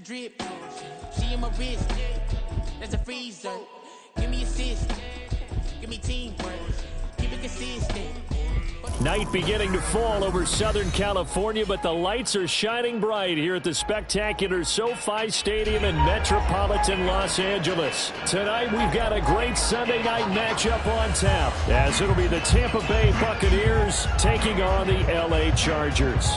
drip. She in my wrist. That's a freezer. Give me assist. Give me teamwork. Keep it consistent. Night beginning to fall over Southern California, but the lights are shining bright here at the spectacular SoFi Stadium in metropolitan Los Angeles. Tonight we've got a great Sunday night matchup on tap, as it'll be the Tampa Bay Buccaneers taking on the LA Chargers.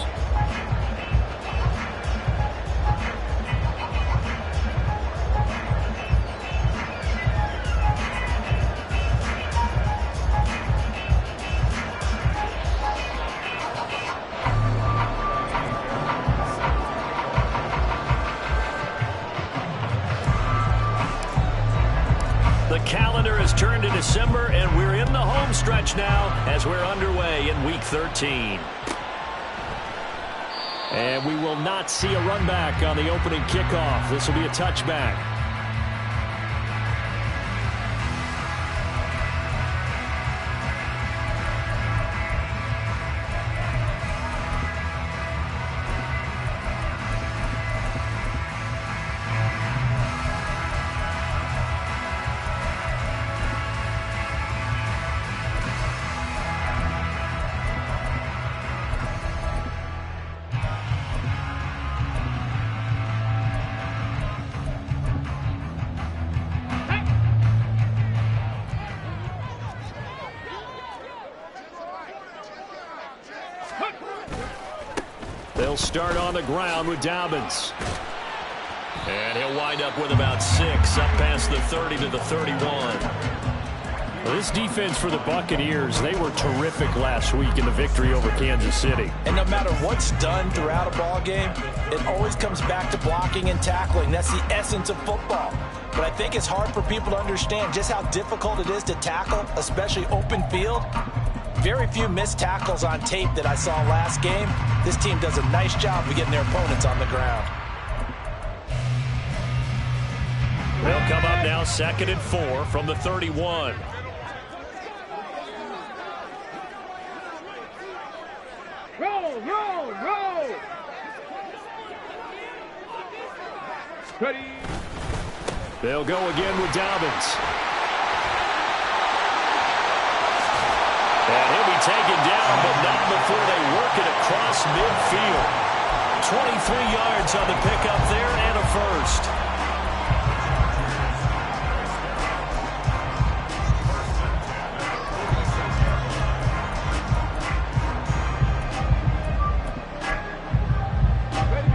Calendar has turned to December, and we're in the home stretch now as we're underway in Week 13. And we will not see a run back on the opening kickoff. This will be a touchback. They'll start on the ground with Dobbins. And he'll wind up with about 6, up past the 30 to the 31. Well, this defense for the Buccaneers, they were terrific last week in the victory over Kansas City. And no matter what's done throughout a ball game, it always comes back to blocking and tackling. That's the essence of football. But I think it's hard for people to understand just how difficult it is to tackle, especially open field. Very few missed tackles on tape that I saw last game. This team does a nice job of getting their opponents on the ground. They'll come up now 2nd and 4 from the 31. Roll, roll, roll. Ready. They'll go again with Dobbins. And he'll be taken down, but not before they work it across midfield. 23 yards on the pickup there and a first.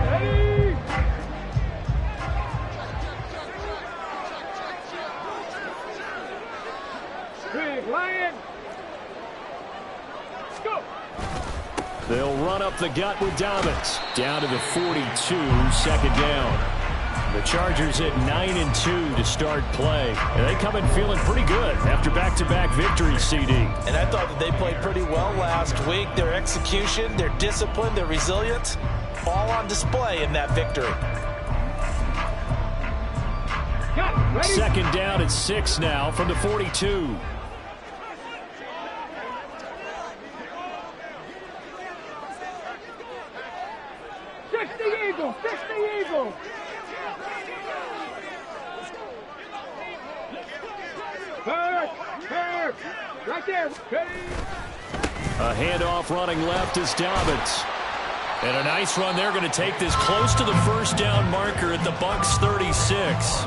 Ready. Big Lion. They'll run up the gut with Dobbins. Down to the 42, 2nd down. The Chargers at 9-2 to start play. And they come in feeling pretty good after back-to-back victories, CD. And I thought that they played pretty well last week. Their execution, their discipline, their resilience, all on display in that victory. 2nd down at 6 now from the 42. Fix the Eagle. Right there. Ready. A handoff running left is Dobbins. And a nice run there, going to take this close to the 1st down marker at the Bucs 36.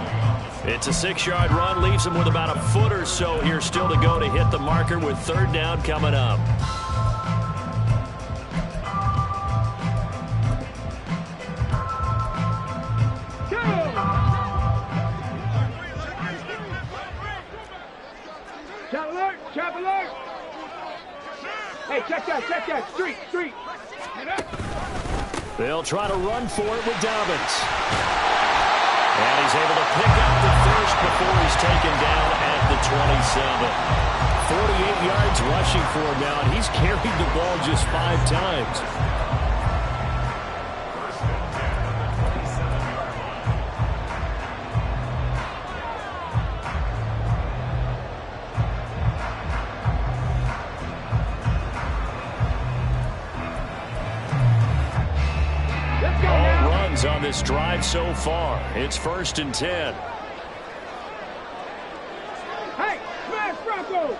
It's a 6-yard run, leaves him with about a foot or so here still to go to hit the marker with 3rd down coming up. Trap alert! Hey, check that, street! They'll try to run for it with Dobbins. And he's able to pick up the first before he's taken down at the 27. 48 yards rushing for him now, and he's carried the ball just 5 times. downs on this drive so far. It's 1st and 10. Hey, smash Bronco!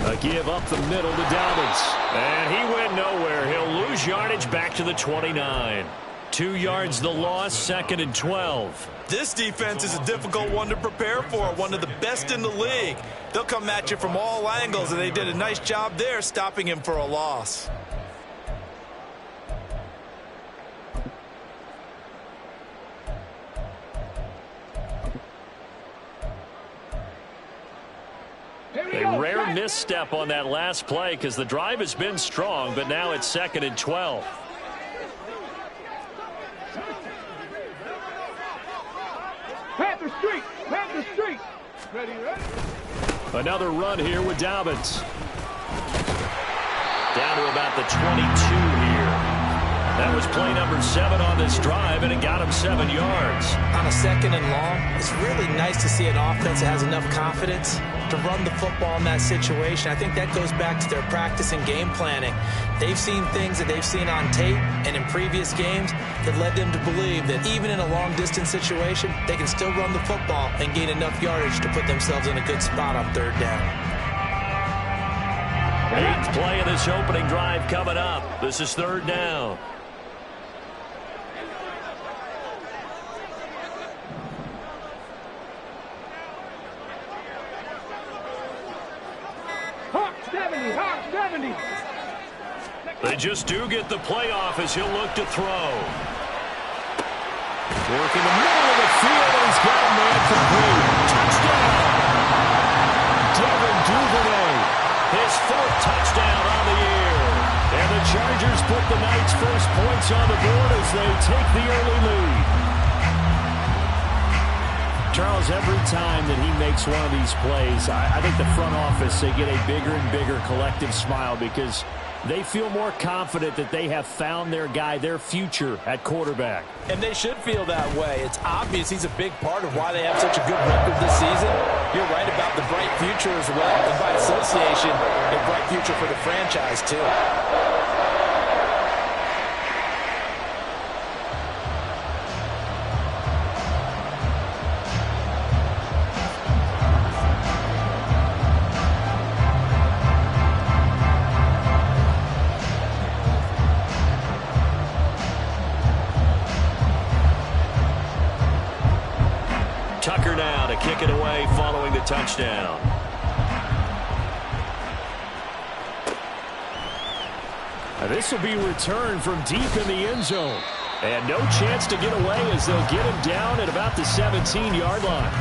A give up the middle to Dobbins. And he went nowhere. He'll lose yardage back to the 29. 2 yards the loss, 2nd and 12. This defense is a difficult one to prepare for, one of the best in the league. They'll come at you from all angles, and they did a nice job there stopping him for a loss. A rare misstep on that last play because the drive has been strong, but now it's 2nd and 12. Panther Street! Panther Street! Ready, ready? Another run here with Dobbins. Down to about the 22 here. That was play number 7 on this drive, and it got him 7 yards. On a 2nd and long, it's really nice to see an offense that has enough confidence to run the football in that situation. I think that goes back to their practice and game planning. They've seen things that they've seen on tape and in previous games that led them to believe that even in a long-distance situation, they can still run the football and gain enough yardage to put themselves in a good spot on 3rd down. 8th play of this opening drive coming up. This is 3rd down. Hawk 70! Hawk 70! They just do get the play off as he'll look to throw. Working the middle of the field, and he's got a man complete. Touchdown! Devin Duvernay, his 4th touchdown on the year. And the Chargers put the night's first points on the board as they take the early lead. Charles, every time that he makes one of these plays, I think the front office, they get a bigger and bigger collective smile because they feel more confident that they have found their guy, their future at quarterback. And they should feel that way. It's obvious he's a big part of why they have such a good record this season. You're right about the bright future as well. And by association, a bright future for the franchise, too. Tucker now to kick it away following the touchdown. This will be returned from deep in the end zone. And no chance to get away as they'll get him down at about the 17-yard line.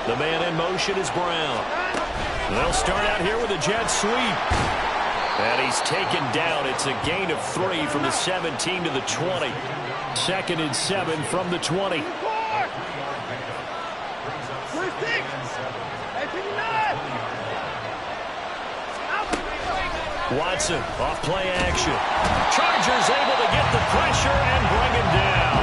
The man in motion is Brown. They'll start out here with a jet sweep. And he's taken down. It's a gain of 3 from the 17 to the 20. 2nd and 7 from the 20. Watson off play action. Chargers able to get the pressure and bring him down.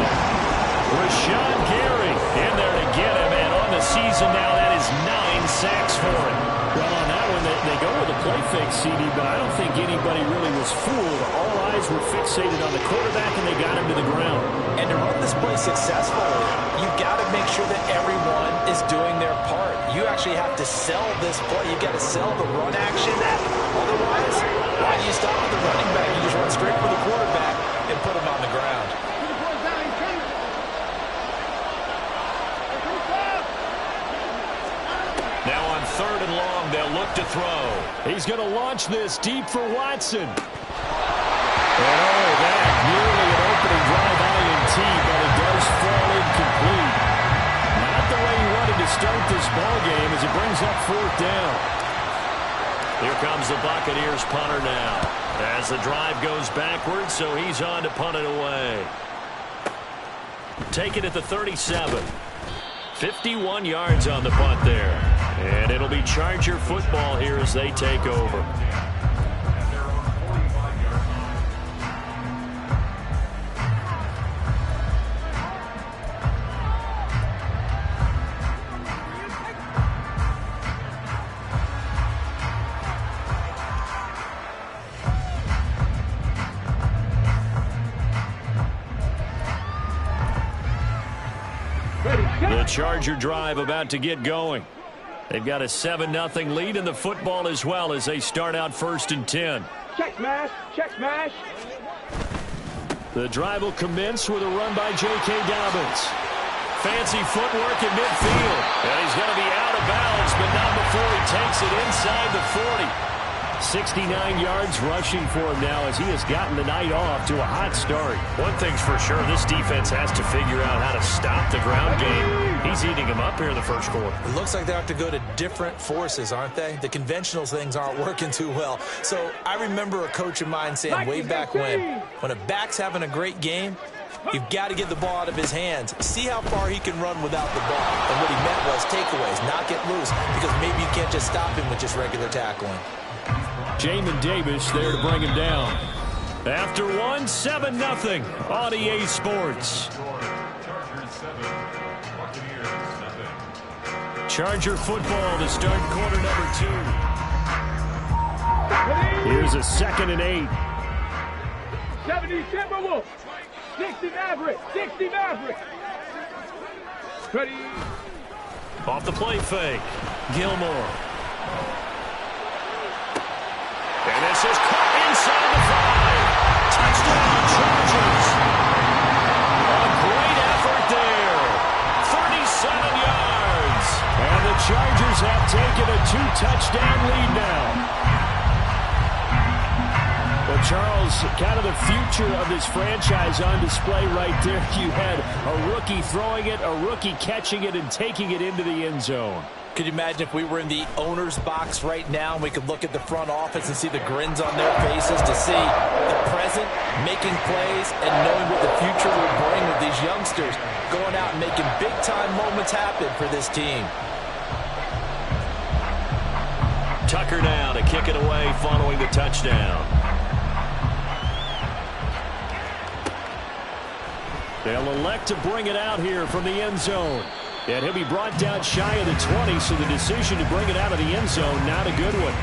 Rashawn Gary in there to get him, and on the season now, that is 9 sacks for him. Well, on that one, they go with a play fake, CD, but I don't think anybody really was fooled. All eyes were fixated on the quarterback, and they got him to the ground. And to run this play successfully, you've got to make sure that everyone is doing their part. You actually have to sell this play. You've got to sell the run action. Otherwise, why do you stop with the running back? You just run straight for the quarterback and put him on the ground. Now on 3rd and long, they'll look to throw. He's going to launch this deep for Watson. And that nearly an opening drive INT, but it does fall incomplete. Not the way he wanted to start this ball game as it brings up 4th down. Here comes the Buccaneers punter now. As the drive goes backwards, so he's on to punt it away. Take it at the 37. 51 yards on the punt there. And it'll be Charger football here as they take over. The Charger drive about to get going. They've got a 7-0 lead in the football as well as they start out 1st and 10. Check smash, check smash. The drive will commence with a run by J.K. Dobbins. Fancy footwork in midfield. And he's going to be out of bounds, but not before he takes it inside the 40. 69 yards rushing for him now as he has gotten the night off to a hot start. One thing's for sure, this defense has to figure out how to stop the ground game. He's eating him up here in the first quarter. It looks like they have to go to different forces, aren't they? The conventional things aren't working too well. So I remember a coach of mine saying way back when a back's having a great game, you've got to get the ball out of his hands. See how far he can run without the ball. And what he meant was takeaways, not get loose, because maybe you can't just stop him with just regular tackling. Jamin Davis there to bring him down. After one, 7-0 on EA Sports. Charger football to start quarter number 2. Here's a 2nd and 8. 70 Timberwolves. 60 Maverick. 60 Maverick. Ready. Off the play fake. Gilmore. And this is caught inside the 5. Touchdown, Chargers. A great effort there. 37 yards. And the Chargers have taken a 2-touchdown lead now. Well, Charles, kind of the future of this franchise on display right there. You had a rookie throwing it, a rookie catching it, and taking it into the end zone. Could you imagine if we were in the owner's box right now and we could look at the front office and see the grins on their faces to see the present, making plays, and knowing what the future will bring with these youngsters going out and making big-time moments happen for this team. Tucker now to kick it away following the touchdown. They'll elect to bring it out here from the end zone. And he'll be brought down shy of the 20, so the decision to bring it out of the end zone, not a good one.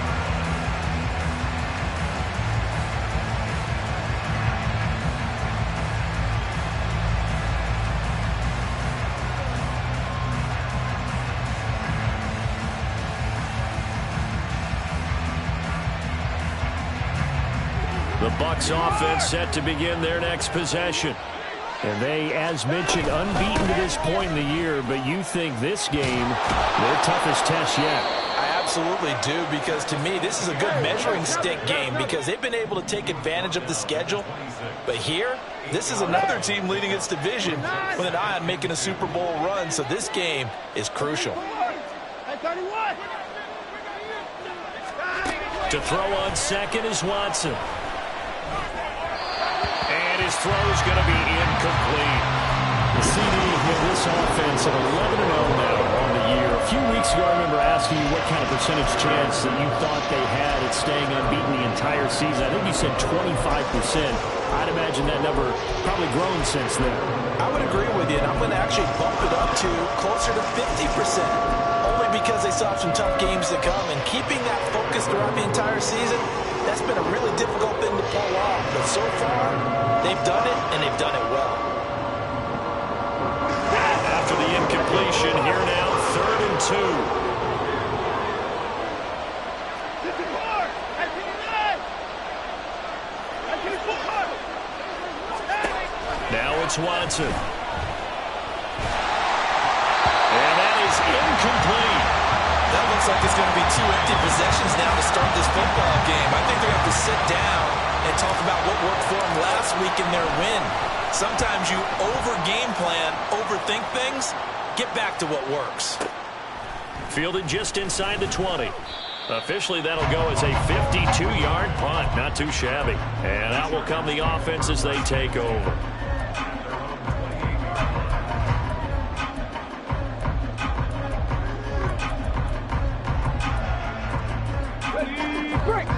The Bucs offense set to begin their next possession. And they, as mentioned, unbeaten to this point in the year, but you think this game, their toughest test yet. I absolutely do, because to me, this is a good measuring stick game because they've been able to take advantage of the schedule. But here, this is another team leading its division with an eye on making a Super Bowl run, so this game is crucial. To throw on second is Watson. And his throw is going to be incomplete. The CD with this offense at 11-0 now on the year. A few weeks ago, I remember asking you what kind of percentage chance that you thought they had at staying unbeaten the entire season. I think you said 25%. I'd imagine that number probably grown since then. I would agree with you, and I'm going to actually bump it up to closer to 50%. Only because they still have some tough games to come, and keeping that focus throughout the entire season, that's been a really difficult thing to pull off. But so far, they've done it, and they've done it well. After the incompletion, here now, 3rd and 2. Now it's Watson. And that is incomplete. That looks like it's going to be 2 empty possessions now to start this football game. I think they're going to have to sit down and talk about what worked for them last week in their win. Sometimes you over-game plan, overthink things, get back to what works. Fielded just inside the 20. Officially, that'll go as a 52-yard punt. Not too shabby. And out will come the offense as they take over.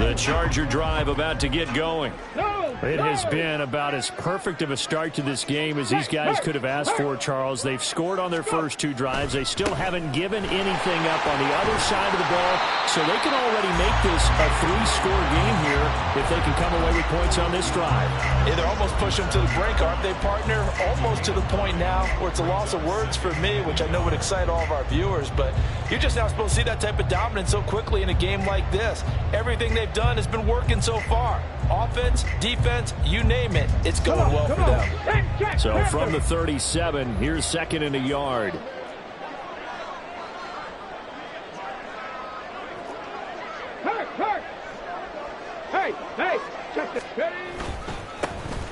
The Charger drive about to get going. No, It has been about as perfect of a start to this game as these guys could have asked for, Charles. They've scored on their first two drives. They still haven't given anything up on the other side of the ball, so they can already make this a three-score game here if they can come away with points on this drive. Yeah, they're almost pushing them to the brink, aren't they, partner? Almost to the point now where it's a loss of words for me, which I know would excite all of our viewers, but you're just not supposed to see that type of dominance so quickly in a game like this. Everything they've done has been working so far. Offense, defense, you name it, it's going well for them. So from the 37, here's second and a yard. Hey, check this.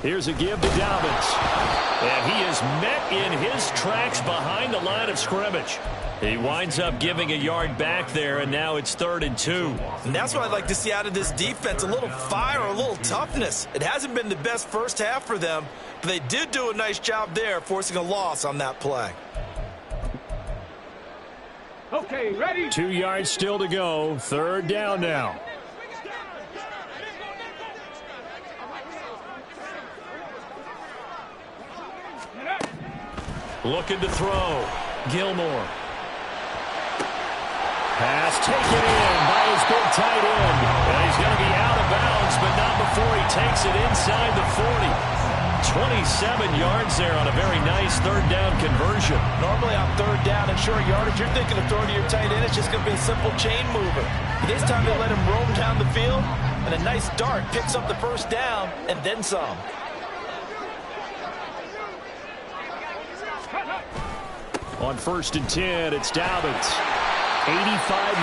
Here's a give to Dobbins. And he is met in his tracks behind the line of scrimmage. He winds up giving a yard back there, and now it's 3rd and 2. And that's what I'd like to see out of this defense, a little fire, a little toughness. It hasn't been the best first half for them, but they did do a nice job there, forcing a loss on that play. Okay, ready? 2 yards still to go. 3rd down now. Looking to throw. Gilmore. Pass taken in by his big tight end. And he's going to be out of bounds, but not before he takes it inside the 40. 27 yards there on a very nice 3rd down conversion. Normally on 3rd down and short yardage, you're thinking of throwing to your tight end. It's just going to be a simple chain mover. But this time they let him roam down the field, and a nice dart picks up the 1st down and then some. On 1st and 10, it's Dobbins. 85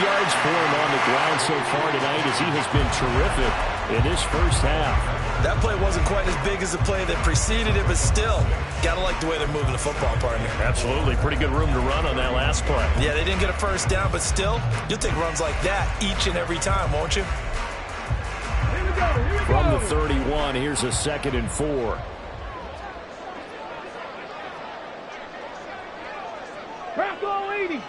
yards for him on the ground so far tonight as he has been terrific in this first half. That play wasn't quite as big as the play that preceded it, but still, got to like the way they're moving the football, partner. Absolutely. Pretty good room to run on that last play. Yeah, they didn't get a 1st down, but still, you'll take runs like that each and every time, won't you? Here we go. From the 31, here's a 2nd and 4. Crack all 80.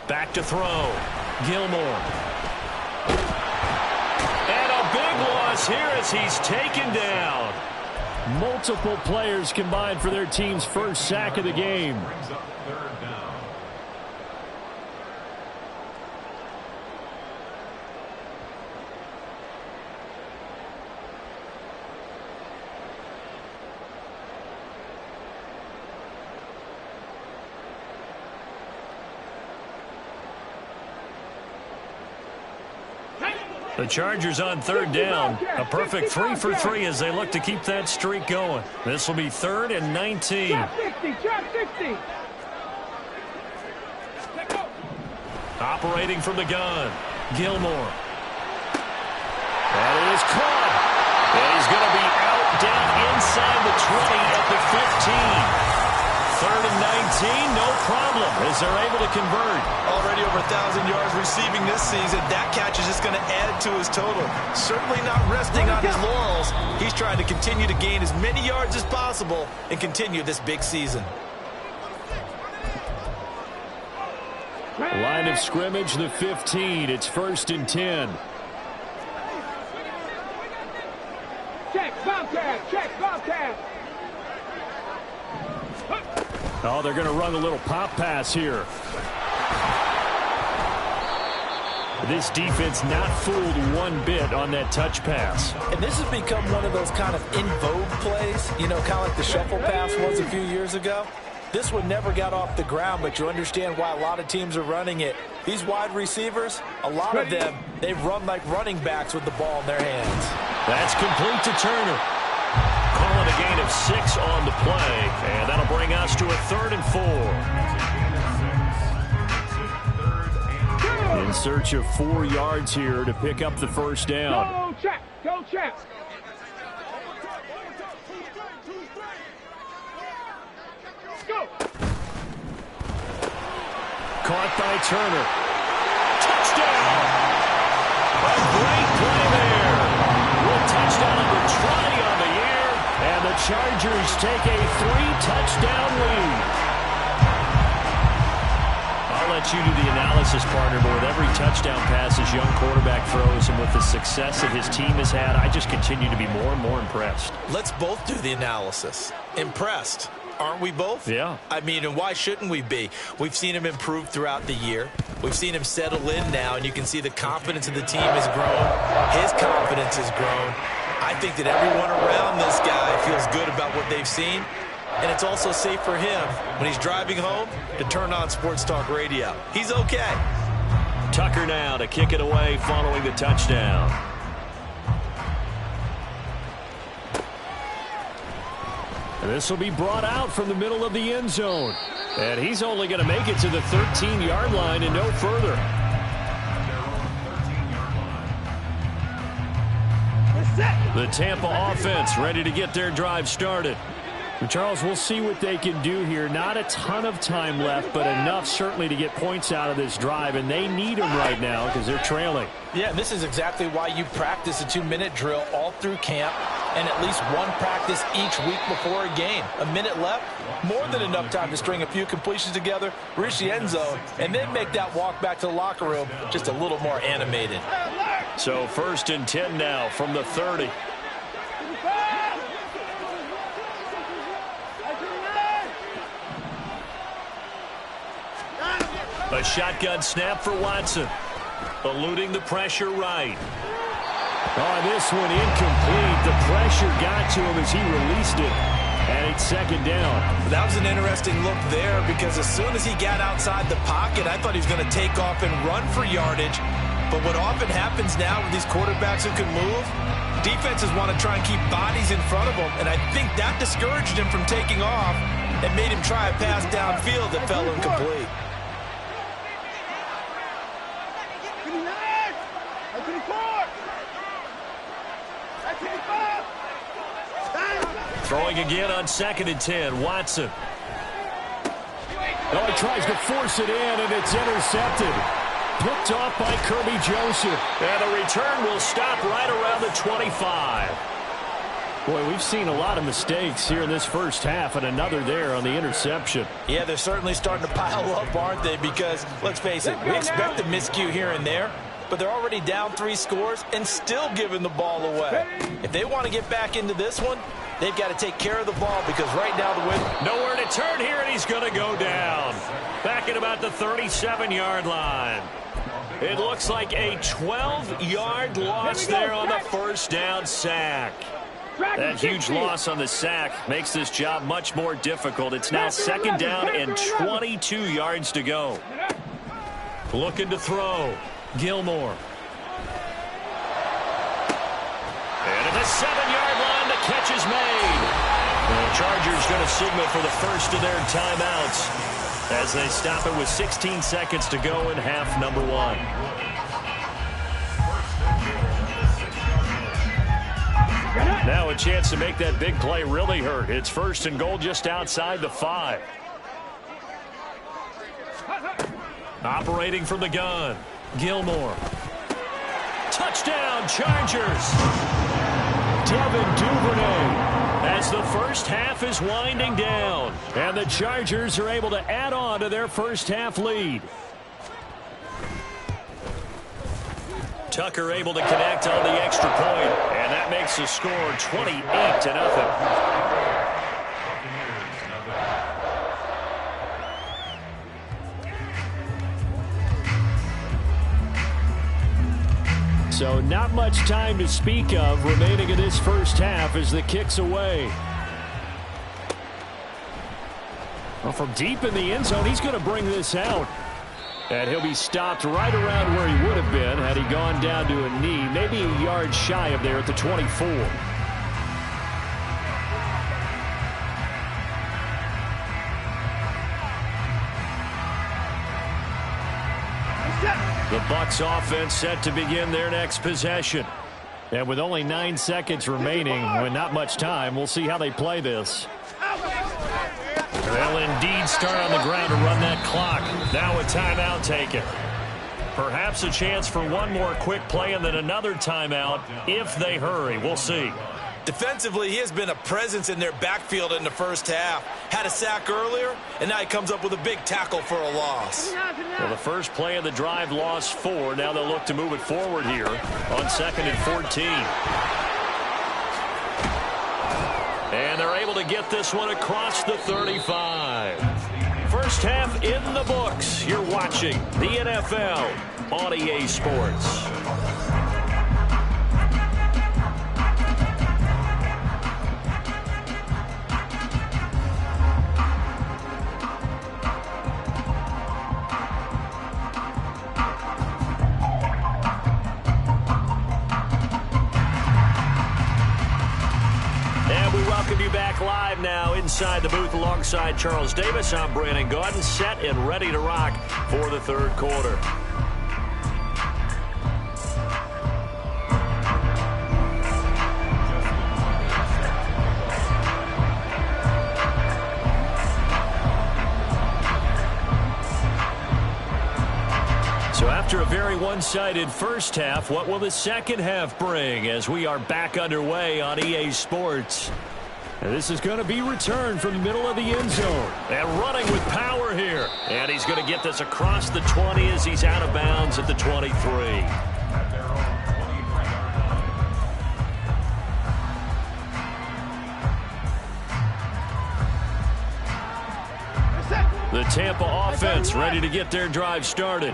Back to throw. Gilmore. And a big loss here as he's taken down. Multiple players combined for their team's first sack of the game. The Chargers on 3rd down. A perfect 3 for 3 as they look to keep that streak going. This will be 3rd and 19. Trap 60. Operating from the gun. Gilmore. That is caught. And he's going to be out down inside the 20 at the 15. 3rd and 19, no problem as they're able to convert. Already over 1,000 yards receiving this season. That catch is just going to add to his total. Certainly not resting on his laurels. He's trying to continue to gain as many yards as possible and continue this big season. Line of scrimmage, the 15. It's 1st and 10. Check, Bobcat. Oh, they're going to run a little pop pass here. This defense not fooled one bit on that touch pass. And this has become one of those kind of in vogue plays, you know, kind of like the shuffle pass was a few years ago. This one never got off the ground, but you understand why a lot of teams are running it. These wide receivers, a lot of them, they run like running backs with the ball in their hands. That's complete to Turner. Calling a gain of 6 on the play, and that'll bring us to a 3rd and 4. In search of 4 yards here to pick up the 1st down. Go, Chap. Go. Caught by Turner. Touchdown! A great play there. With touchdown number 20 on the year. And the Chargers take a 3-touchdown lead. I'll let you do the analysis, partner, but with every touchdown pass his young quarterback throws and with the success that his team has had, I just continue to be more and more impressed. Let's both do the analysis. Impressed. Aren't we both? Yeah. I mean, and why shouldn't we be? We've seen him improve throughout the year. We've seen him settle in now, and you can see the confidence of the team has grown. His confidence has grown. I think that everyone around this guy feels good about what they've seen, and it's also safe for him when he's driving home to turn on Sports Talk Radio. He's okay. Tucker now to kick it away following the touchdown. And this will be brought out from the middle of the end zone. And he's only going to make it to the 13-yard line and no further. The Tampa offense ready to get their drive started. And Charles, we'll see what they can do here. Not a ton of time left, but enough certainly to get points out of this drive, and they need them right now because they're trailing. Yeah, and this is exactly why you practice a 2-minute drill all through camp and at least one practice each week before a game. A minute left, more than enough time to string a few completions together, reach the end zone, and then make that walk back to the locker room just a little more animated. So 1st and 10 now from the 30. A shotgun snap for Watson. Eluding the pressure right. Oh, this one incomplete. The pressure got to him as he released it. And it's 2nd down. That was an interesting look there because as soon as he got outside the pocket, I thought he was going to take off and run for yardage. But what often happens now with these quarterbacks who can move, defenses want to try and keep bodies in front of them. And I think that discouraged him from taking off and made him try a pass downfield that fell incomplete. Throwing again on 2nd and 10. Watson. Oh, he tries to force it in, and it's intercepted. Picked off by Kirby Joseph. And the return will stop right around the 25. Boy, we've seen a lot of mistakes here in this first half, and another there on the interception. Yeah, they're certainly starting to pile up, aren't they? Because, let's face it, we expect a miscue here and there, but they're already down 3 scores and still giving the ball away. If they want to get back into this one, they've got to take care of the ball because right now the win. Nowhere to turn here, and he's going to go down. Back at about the 37-yard line. It looks like a 12-yard loss there on the first down sack. That huge loss on the sack makes this job much more difficult. It's now 2nd down and 22 yards to go. Looking to throw. Gilmore. And at the 7-yard line, the catch is made. And the Chargers going to signal for the first of their timeouts as they stop it with 16 seconds to go in half number 1. Now a chance to make that big play really hurt. It's 1st and goal just outside the 5. Operating from the gun. Gilmore. Touchdown, Chargers. Devin Duvernay as the first half is winding down. And the Chargers are able to add on to their first half lead. Tucker able to connect on the extra point, and that makes the score 28-0. So not much time to speak of remaining in this first half as the kick's away. Well, from deep in the end zone, he's going to bring this out. And he'll be stopped right around where he would have been had he gone down to a knee, maybe a yard shy of there at the 24. The Bucs offense set to begin their next possession. And with only 9 seconds remaining, with not much time, we'll see how they play this. They'll indeed start on the ground to run that clock. Now a timeout taken. Perhaps a chance for one more quick play and then another timeout if they hurry. We'll see. Defensively, he has been a presence in their backfield in the first half. Had a sack earlier, and now he comes up with a big tackle for a loss. Well, the first play of the drive lost 4. Now they'll look to move it forward here on 2nd and 14. And they're able to get this one across the 35. First half in the books. You're watching the NFL on EA Sports. Welcome you back live now inside the booth alongside Charles Davis. I'm Brandon Gaudin, set and ready to rock for the third quarter. So after a very one-sided first half, what will the second half bring as we are back underway on EA Sports? And this is going to be returned from the middle of the end zone. And running with power here. And he's going to get this across the 20 as he's out of bounds at the 23. The Tampa offense ready to get their drive started.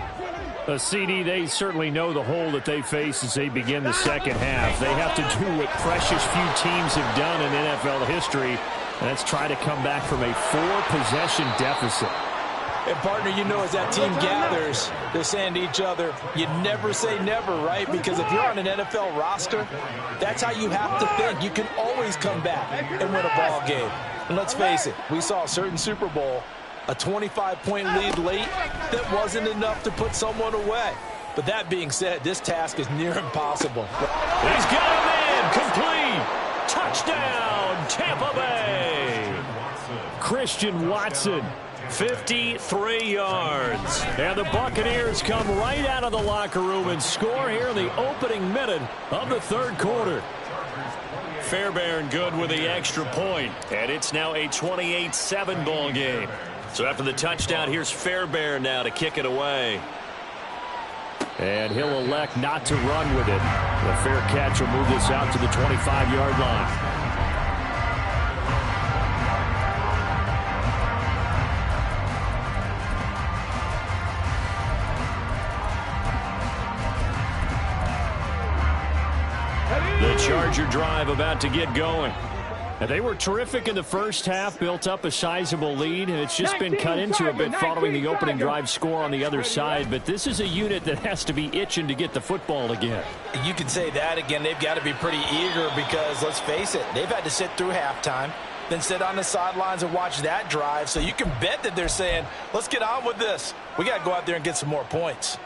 CD, they certainly know the hole that they face as they begin the second half. They have to do what precious few teams have done in NFL history, and that's try to come back from a 4-possession deficit. And, partner, you know, as that team gathers, they're saying to each other, you never say never, right? Because if you're on an NFL roster, that's how you have to think. You can always come back and win a ball game. And let's face it, we saw a certain Super Bowl, a 25-point lead late that wasn't enough to put someone away. But that being said, this task is near impossible. He's got a man complete. Touchdown, Tampa Bay. Christian Watson, 53 yards. And the Buccaneers come right out of the locker room and score here in the opening minute of the third quarter. Fairbairn good with the extra point, and it's now a 28-7 ball game. So after the touchdown, here's Fairbairn now to kick it away. And he'll elect not to run with it. The fair catch will move this out to the 25-yard line. The Charger drive about to get going. And they were terrific in the first half, built up a sizable lead, and it's just been cut into a bit following the opening drive score on the other side. But this is a unit that has to be itching to get the football again. You can say that again. They've got to be pretty eager because, let's face it, they've had to sit through halftime, then sit on the sidelines and watch that drive. So you can bet that they're saying, let's get on with this. We got to go out there and get some more points.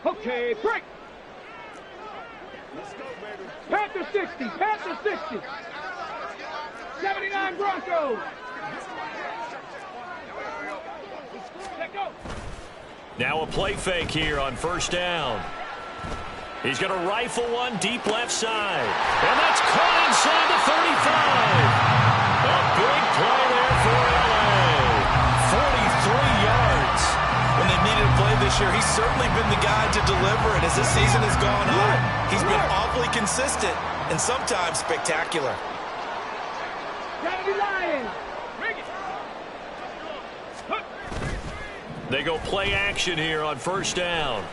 Okay, break. Let's go, baby. Panther 60, Panther 60. 79 Broncos. Let go. Now a play fake here on first down. He's going to rifle one deep left side. And that's caught inside the 35. A big play there for LA. 43 yards. When they needed a play this year, he's certainly been the guy to deliver. And as this season has gone on, he's been awfully consistent and sometimes spectacular. They go play action here on first down.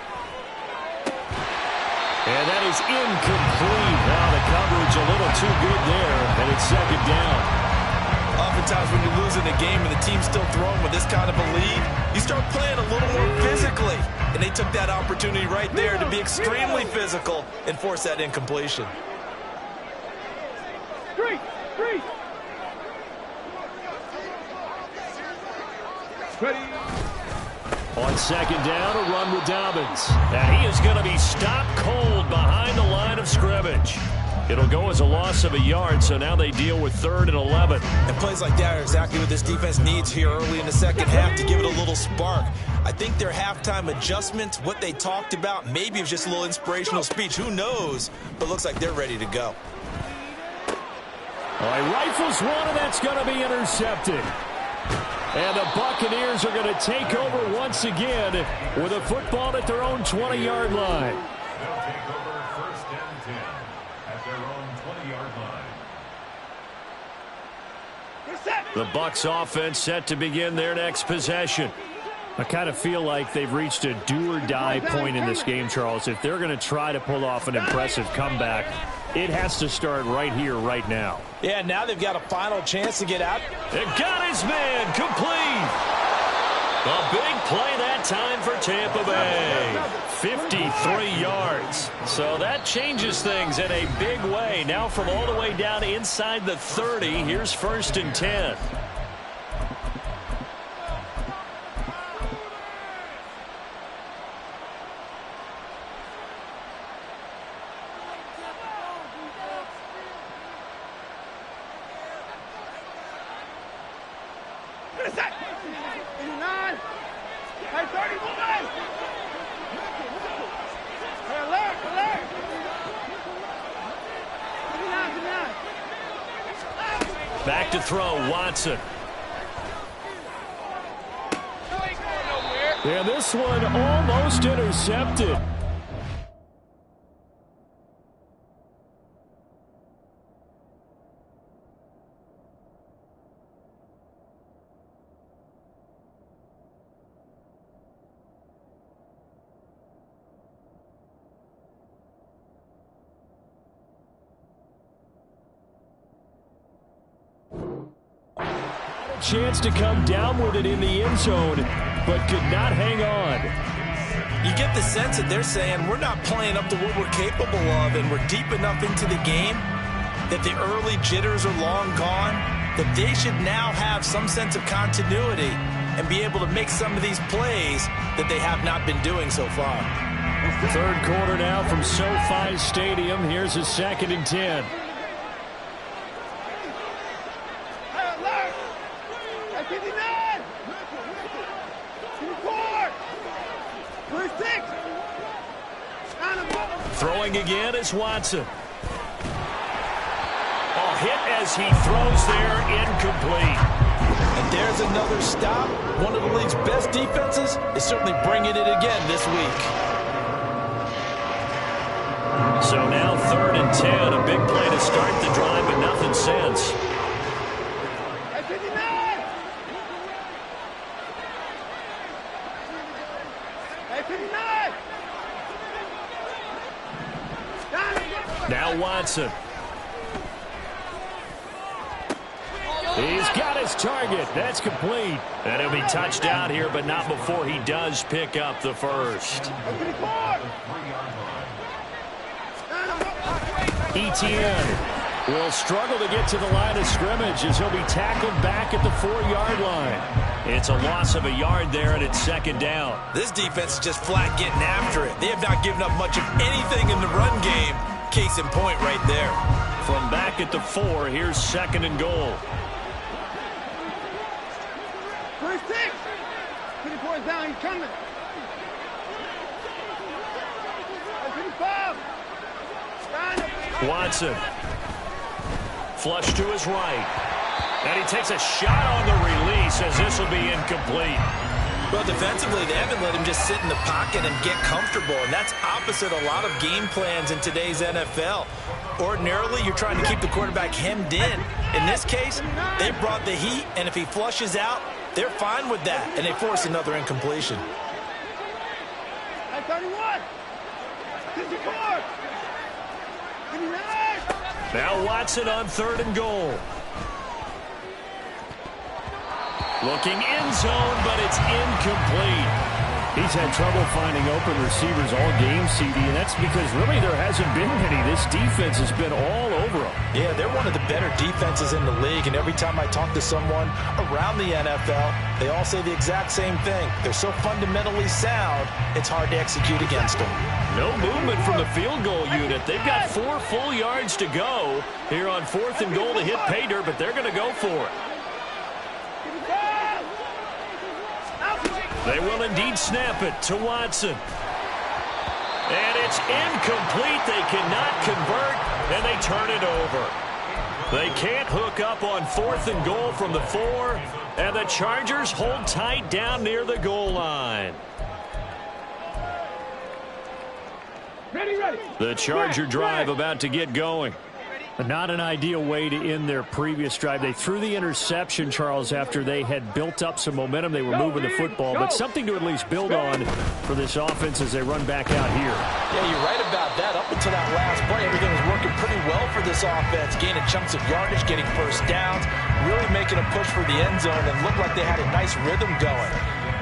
And that is incomplete. Now the coverage a little too good there, and it's second down. Oftentimes when you're losing a game and the team's still throwing with this kind of a lead, you start playing a little more physically. And they took that opportunity right there to be extremely physical and force that incompletion. Street. Ready. On second down, a run with Dobbins. And he is going to be stopped cold behind the line of scrimmage. It'll go as a loss of a yard, so now they deal with 3rd and 11. And plays like that are exactly what this defense needs here early in the second half to give it a little spark. I think their halftime adjustments, what they talked about, maybe it was just a little inspirational speech. Who knows? But looks like they're ready to go. All right, rifles one, and that's going to be intercepted. And the Buccaneers are going to take over once again with a football at their own 20-yard line. They'll take over 1st and 10 at their own 20-yard line. The Bucs offense set to begin their next possession. I kind of feel like they've reached a do-or-die point in this game, Charles. If they're going to try to pull off an impressive comeback, it has to start right here, right now. Yeah, now they've got a final chance to get out. It got his man complete. A big play that time for Tampa Bay. 53 yards. So that changes things in a big way. Now from all the way down inside the 30, here's 1st and 10. Back to throw, Watson. And this one almost intercepted. Chance to come down with it in the end zone, but could not hang on. You get the sense that they're saying we're not playing up to what we're capable of, and we're deep enough into the game that the early jitters are long gone, that they should now have some sense of continuity and be able to make some of these plays that they have not been doing so far. 3rd quarter now from SoFi Stadium. Here's a 2nd and 10. Throwing again is Watson. Oh, hit as he throws there, incomplete. And there's another stop. One of the league's best defenses is certainly bringing it again this week. So now 3rd and 10, a big play to start the drive, but nothing since. Now Watson. He's got his target. That's complete. And he'll be touched out here, but not before he does pick up the first. Etienne will struggle to get to the line of scrimmage as he'll be tackled back at the 4-yard line. It's a loss of a yard there, and it's 2nd down. This defense is just flat getting after it. They have not given up much of anything in the run game. Case in point right there. From back at the 4, here's 2nd and goal. First 6. 24 is down, he's coming. 55. Watson. Flush to his right. And he takes a shot on the release as this will be incomplete. Well, defensively, they haven't let him just sit in the pocket and get comfortable, and that's opposite a lot of game plans in today's NFL. Ordinarily, you're trying to keep the quarterback hemmed in. In this case, they brought the heat, and if he flushes out, they're fine with that, and they force another incompletion. 31. 54. Now Watson on 3rd and goal. Looking end zone, but it's incomplete. He's had trouble finding open receivers all game, CD, and that's because really there hasn't been any. This defense has been all over them. Yeah, they're one of the better defenses in the league, and every time I talk to someone around the NFL, they all say the exact same thing. They're so fundamentally sound, it's hard to execute against them. No movement from the field goal unit. They've got 4 full yards to go here on 4th and goal to hit pay dirt, but they're going to go for it. They will indeed snap it to Watson. And it's incomplete. They cannot convert, and they turn it over. They can't hook up on 4th and goal from the 4, and the Chargers hold tight down near the goal line. The Charger drive about to get going. Not an ideal way to end their previous drive. They threw the interception, Charles, after they had built up some momentum. They were moving the football, but something to at least build on for this offense as they run back out here. Yeah, you're right about that. Up until that last play, everything was working pretty well for this offense, gaining chunks of yardage, getting first downs, really making a push for the end zone, and looked like they had a nice rhythm going.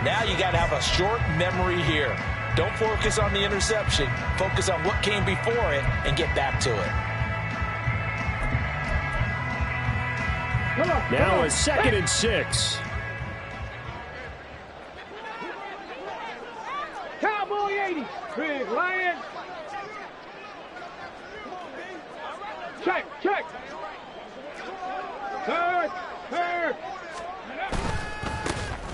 Now you got to have a short memory here. Don't focus on the interception. Focus on what came before it and get back to it. Now a 2nd and 6. Cowboy 80. Big Lion. Check. Third.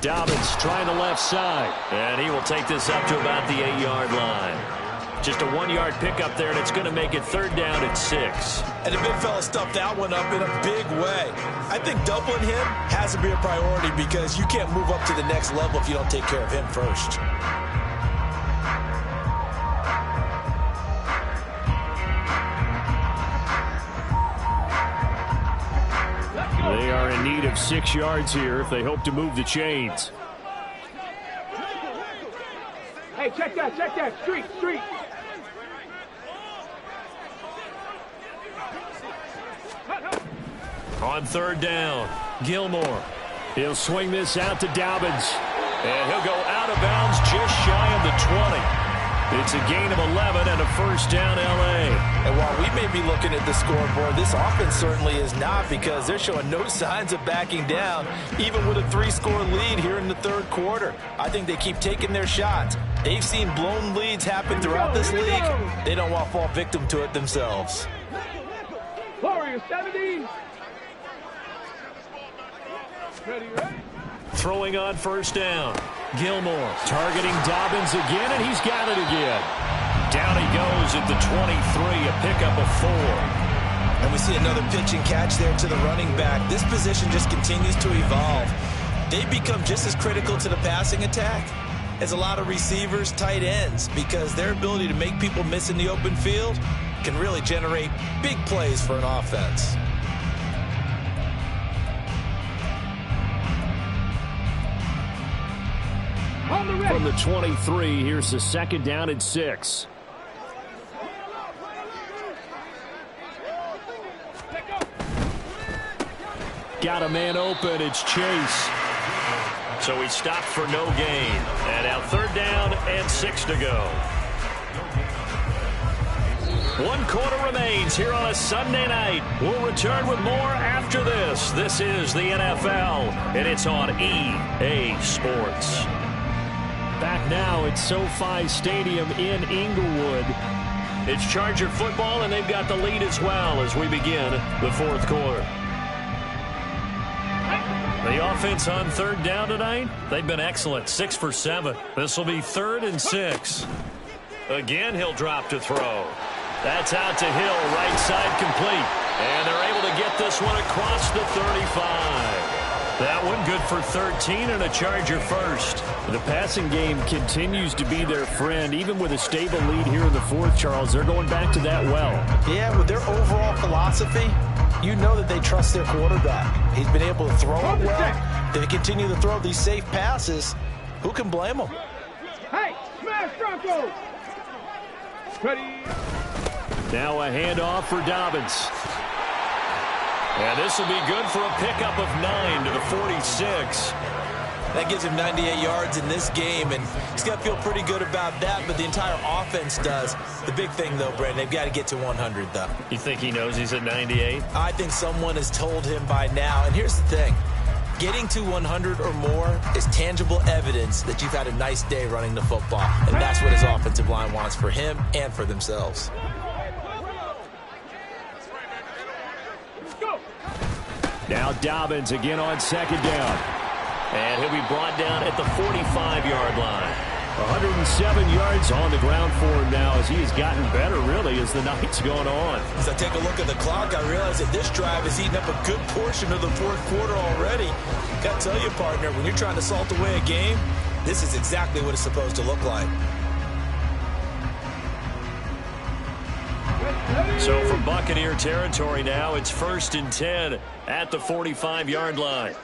Dobbins trying the left side. And he will take this up to about the 8-yard line. Just a 1-yard pickup there, and it's going to make it 3rd down at 6. And the big fella stuffed that one up in a big way. I think doubling him has to be a priority because you can't move up to the next level if you don't take care of him first. They are in need of 6 yards here if they hope to move the chains. Hey, check that. Street. On 3rd down, Gilmore. He'll swing this out to Dobbins. And he'll go out of bounds just shy of the 20. It's a gain of 11 and a 1st down, L.A. And while we may be looking at the scoreboard, this offense certainly is not because they're showing no signs of backing down, even with a 3-score lead here in the 3rd quarter. I think they keep taking their shots. They've seen blown leads happen throughout this league. They don't want to fall victim to it themselves. Warriors 70. Ready. Throwing on 1st down. Gilmore targeting Dobbins again, and he's got it again. Down he goes at the 23, a pickup of 4. And we see another pitch and catch there to the running back. This position just continues to evolve. They become just as critical to the passing attack as a lot of receivers, tight ends, because their ability to make people miss in the open field can really generate big plays for an offense. From the 23, here's the 2nd down and 6. Got a man open. It's Chase. So he stopped for no gain. And now 3rd down and 6 to go. 1 quarter remains here on a Sunday night. We'll return with more after this. This is the NFL, and it's on EA Sports. Back now at SoFi Stadium in Inglewood. It's Charger football, and they've got the lead as well as we begin the 4th quarter. The offense on 3rd down tonight, they've been excellent, 6 for 7. This will be 3rd and 6. Again, he'll drop to throw. That's out to Hill, right side complete. And they're able to get this one across the 35. That one good for 13 and a Charger first. The passing game continues to be their friend. Even with a stable lead here in the 4th, Charles, they're going back to that well. Yeah, with their overall philosophy, you know that they trust their quarterback. He's been able to throw it well. They continue to throw these safe passes. Who can blame them? Hey, smash Broncos! Ready? Now a handoff for Dobbins. And this will be good for a pickup of 9 to the 46. That gives him 98 yards in this game, and he's got to feel pretty good about that, but the entire offense does. The big thing, though, Brandon, they've got to get to 100, though. You think he knows he's at 98? I think someone has told him by now, and here's the thing. Getting to 100 or more is tangible evidence that you've had a nice day running the football, and that's what his offensive line wants for him and for themselves. Now Dobbins again on second down. And he'll be brought down at the 45-yard line. 107 yards on the ground for him now as he has gotten better, really, as the night's gone on. As I take a look at the clock, I realize that this drive has eaten up a good portion of the fourth quarter already. Got to tell you, partner, when you're trying to salt away a game, this is exactly what it's supposed to look like. So from Buccaneer territory now, it's 1st and 10 at the 45-yard line.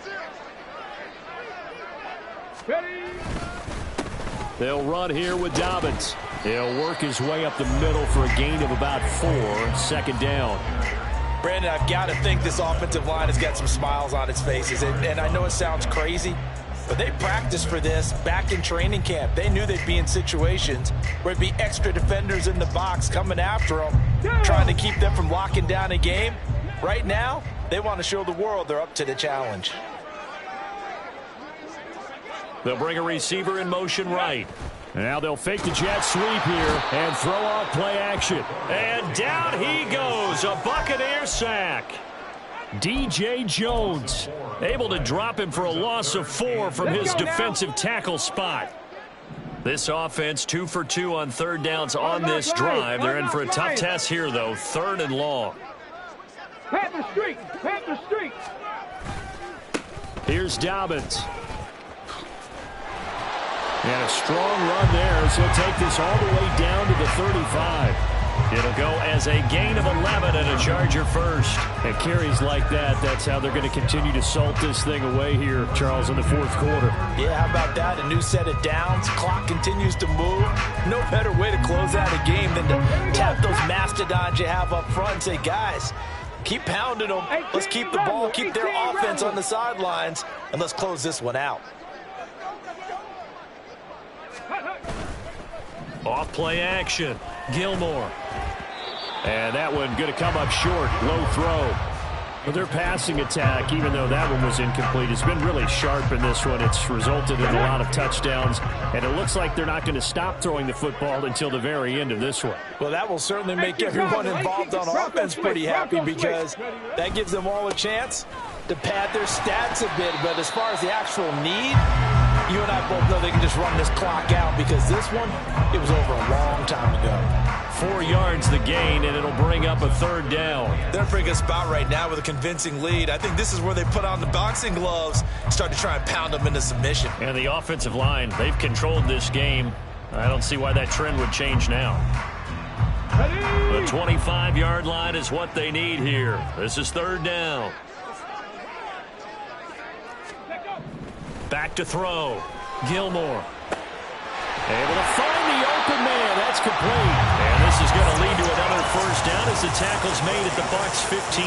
They'll run here with Dobbins. He'll work his way up the middle for a gain of about 4, 2nd down. Brandon, I've got to think this offensive line has got some smiles on its faces. And I know it sounds crazy, but they practiced for this back in training camp. They knew they'd be in situations where there'd be extra defenders in the box coming after them, trying to keep them from locking down a game. Right now, they want to show the world they're up to the challenge. They'll bring a receiver in motion right. Now they'll fake the jet sweep here and throw off play action. And down he goes, a Buccaneer sack. D.J. Jones able to drop him for a loss of 4 from his defensive tackle spot. This offense 2 for 2 on 3rd downs on this drive. They're in for a tough test here, though, 3rd and long. Panther Street! Panther Street! Here's Dobbins. And a strong run there as he'll take this all the way down to the 35. It'll go as a gain of 11 and a Charger first. And carries like that, that's how they're going to continue to salt this thing away here, Charles, in the 4th quarter. Yeah, how about that? A new set of downs. Clock continues to move. No better way to close out a game than to tap those mastodons you have up front and say, guys, keep pounding them. Let's keep the ball, keep their offense on the sidelines, and let's close this one out. Off play action. Gilmore. And that one going to come up short. Low throw. But their passing attack, even though that one was incomplete, has been really sharp in this one. It's resulted in a lot of touchdowns. And it looks like they're not going to stop throwing the football until the very end of this one. Well, that will certainly make everyone involved on offense pretty happy because that gives them all a chance to pad their stats a bit. But as far as the actual need, you and I both know they can just run this clock out because this one, it was over a long time ago. 4 yards the gain, and it'll bring up a 3rd down. They're in a pretty good spot right now with a convincing lead. I think this is where they put on the boxing gloves and start to try and pound them into submission. And the offensive line, they've controlled this game. I don't see why that trend would change now. The 25-yard line is what they need here. This is 3rd down. Back to throw. Gilmore. Able to find the open man. That's complete. And this is going to lead to another 1st down as the tackle's made at the Bucs' 15.